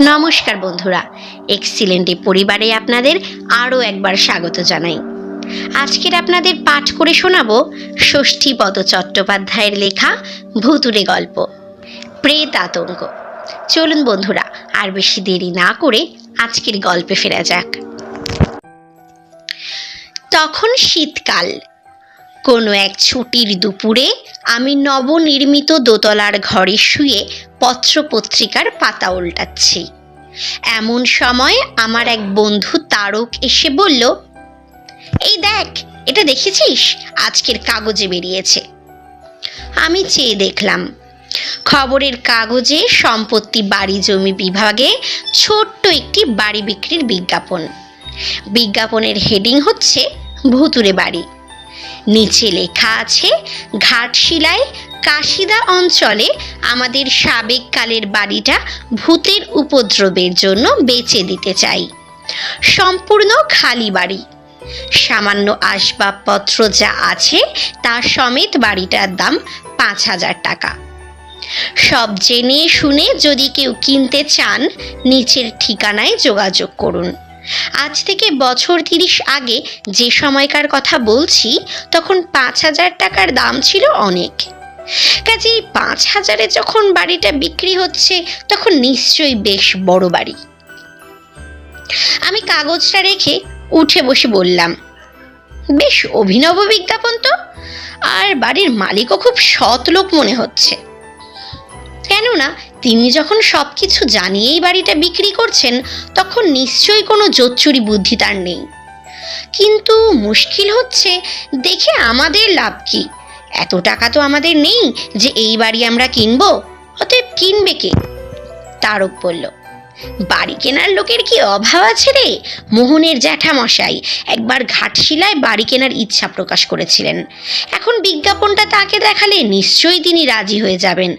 নমস্কার বন্ধুরা, এক্সিলেন্ট পরিবারে আপনাদের আরও একবার স্বাগত জানাই। আজকের আপনাদের পাঠ করে শোনাবো ষষ্ঠীপদ চট্টোপাধ্যায়ের লেখা ভুতুড়ে গল্প প্রেত আতঙ্ক। চলুন বন্ধুরা, আর বেশি দেরি না করে আজকের গল্পে ফেরা যাক। তখন শীতকাল। কোনো এক ছুটির দুপুরে আমি নবনির্মিত দোতলার ঘরে শুয়ে পত্রপত্রিকার পাতা উল্টাচ্ছি। এমন সময় আমার এক বন্ধু তারক এসে বলল, এই দেখ, এটা দেখেছিস, আজকের কাগজে বেরিয়েছে। আমি চেয়ে দেখলাম। খবরের কাগজে সম্পত্তি বাড়ি জমি বিভাগে ছোট্ট একটি বাড়ি বিক্রির বিজ্ঞাপন। বিজ্ঞাপনের হেডিং হচ্ছে ভুতুড়ে বাড়ি। নিচে লেখা আছে, ঘাটশিলায় কাশিদা অঞ্চলে আমাদের সাবেক কালের বাড়িটা ভূতের উপদ্রবের জন্য বেচে দিতে চাই। সম্পূর্ণ খালি বাড়ি, সামান্য আসবাবপত্র যা আছে তার সমেত বাড়িটার দাম 5,000 টাকা। সব জেনে শুনে যদি কেউ কিনতে চান নিচের ঠিকানায় যোগাযোগ করুন। আজ থেকে বছর 30 আগে যে সময়কার কথা বলছি, তখন 5,000 টাকার দাম ছিল অনেক। কাজেই 5,000-এ যখন বাড়িটা বিক্রি হচ্ছে, তখন নিশ্চয়ই বেশ বড় বাড়ি। আমি কাগজটা রেখে উঠে বসে বললাম, বেশ অভিনব বিজ্ঞাপন তো, আর বাড়ির মালিকও খুব সৎ লোক মনে হচ্ছে। কেননা তিনি যখন সব কিছু জানিয়েই বাড়িটা বিক্রি করছেন, তখন নিশ্চয়ই কোনো জোচ্চুরি বুদ্ধি তার নেই। কিন্তু মুশকিল হচ্ছে, দেখে আমাদের লাভ কি? এত টাকা তো আমাদের নেই যে এই বাড়ি আমরা কিনবো। অতএব কিনবে কে? তারক বলল, বাড়ি কেনার লোকের কি অভাব আছে রে? মোহনের জ্যাঠামশাই একবার ঘাটশিলায় বাড়ি কেনার ইচ্ছা প্রকাশ করেছিলেন। এখন বিজ্ঞাপনটা তাকে দেখালে নিশ্চয়ই তিনি রাজি হয়ে যাবেন।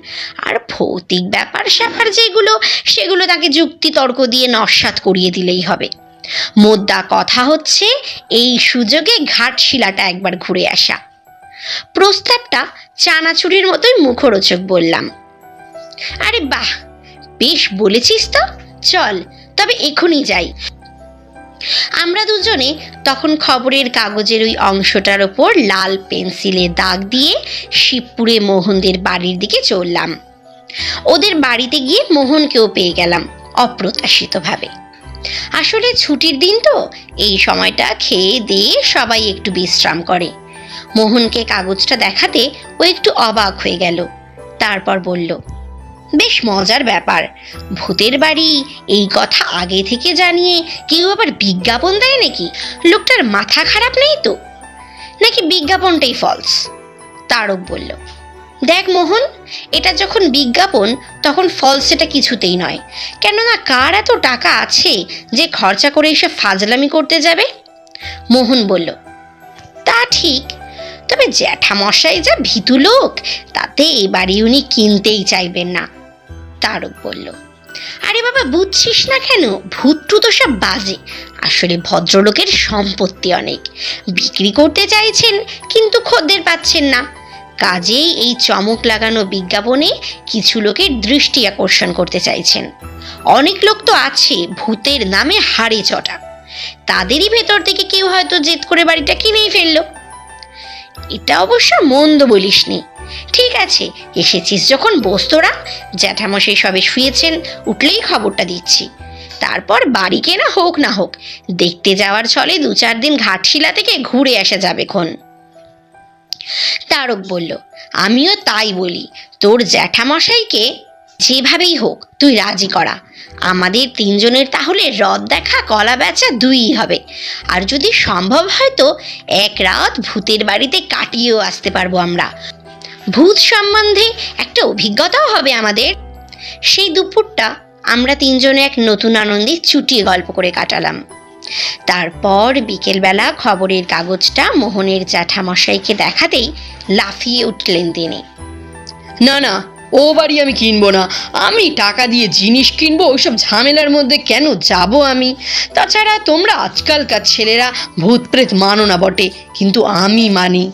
আর ভৌতিক ব্যাপার স্যাপার যেগুলো, সেগুলো তাকে যুক্তি তর্ক দিয়ে নস্যাৎ করিয়ে দিলেই হবে। মোদ্দা কথা হচ্ছে, এই সুযোগে ঘাটশিলাটা একবার ঘুরে আসা। প্রস্তাবটা চানাচুরির মতোই মুখরোচক বললাম। আরে বাহ, বেশ বলেছিস তো, চল তবে এখনই যাই। আমরা দুজনে তখন খবরের কাগজের ওই অংশটার ওপর লাল পেন্সিলে দাগ দিয়ে শিবপুরে মোহনদের বাড়ির দিকে চললাম। ওদের বাড়িতে গিয়ে মোহনকেও পেয়ে গেলাম অপ্রত্যাশিতভাবে। আসলে ছুটির দিন তো, এই সময়টা খেয়ে দিয়ে সবাই একটু বিশ্রাম করে। মোহনকে কাগজটা দেখাতে ও একটু অবাক হয়ে গেল। তারপর বলল, বেশ মজার ব্যাপার, ভূতের বাড়ি এই কথা আগে থেকে জানিয়ে কেউ আবার বিজ্ঞাপন দেয় নাকি? লোকটার মাথা খারাপ নেই তো, নাকি বিজ্ঞাপনটাই ফলস? তারক বলল, দেখ মোহন, এটা যখন বিজ্ঞাপন তখন ফলস এটা কিছুতেই নয়। কেননা কার এত টাকা আছে যে খরচা করে এসে ফাজলামি করতে যাবে? মোহন বলল, তা ঠিক, তবে জ্যাঠামশাই যা ভীতু লোক, তাতে এ বাড়ি উনি কিনতেই চাইবেন না। তারক বলল, আরে বাবা, বুঝছিস না কেন? ভূতটু তো সব বাজে। আসলে ভদ্রলোকের সম্পত্তি অনেক, বিক্রি করতে চাইছেন কিন্তু খদ্দের পাচ্ছেন না। কাজেই এই চমক লাগানো বিজ্ঞাপনে কিছু লোকের দৃষ্টি আকর্ষণ করতে চাইছেন। অনেক লোক তো আছে ভূতের নামে হাড়ে চটা, তাদেরই ভেতর থেকে কেউ হয়তো জেদ করে বাড়িটা কিনেই ফেললো। এটা অবশ্য মন্দ বলিসনি। ঠিক আছে, এসেছিস যখন বস তোরা। জ্যাঠামশাই সবে শুয়েছেন, উঠলেই খবরটা দিচ্ছি। তারপর বাড়ি কেনা হোক না হোক, দেখতে যাওয়ার ছলে 2-4 দিন ঘাটশিলা থেকে ঘুরে আসা যাবে খন। তারক বলল, আমিও তাই বলি, তোর জ্যাঠামশাইকে যেভাবেই হোক তুই রাজি করা। আমাদের 3 জনের তাহলে রথ দেখা কলা বেচা 2ই হবে। আর যদি সম্ভব হয় তো এক রাত ভূতের বাড়িতে কাটিয়েও আসতে পারবো আমরা। ভূত সম্বন্ধে একটা অভিজ্ঞতাও হবে আমাদের। সেই দুপুরটা আমরা 3 জনে এক নতুন আনন্দে চুটিয়ে গল্প করে কাটালাম। তারপর বিকেলবেলা খবরের কাগজটা মোহনের জ্যাঠামশাইকে দেখাতেই লাফিয়ে উঠলেন তিনি। না না, ও বাড়ি আমি কিনবো না। আমি টাকা দিয়ে জিনিস কিনবো, ওইসব ঝামেলার মধ্যে কেন যাব আমি? তাছাড়া তোমরা আজকালকার ছেলেরা ভূত প্রেত মানো না বটে, কিন্তু আমি মানি।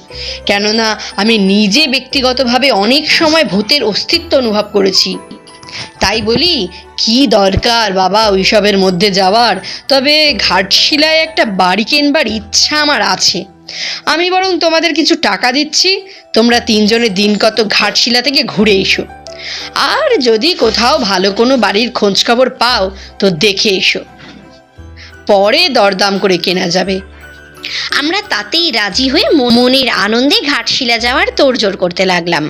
কেননা আমি নিজে ব্যক্তিগতভাবে অনেক সময় ভূতের অস্তিত্ব অনুভব করেছি। তাই বলি, কি দরকার বাবা ওইসবের মধ্যে যাওয়ার। তবে ঘাটশিলায় একটা বাড়ি কেনবার ইচ্ছা আমার আছে। আমি বরং তোমাদের কিছু টাকা দিচ্ছি, তোমরা তিনজনে দিন কত ঘাটশিলা থেকে ঘুরে এসো। আর যদি কোথাও ভালো কোনো বাড়ির খোঁজখবর পাও তো দেখে এসো, পরে দরদাম করে কেনা যাবে। আমরা তাতেই রাজি হয়ে মনের আনন্দে ঘাটশিলা যাওয়ার তোড়জোড় করতে লাগলাম।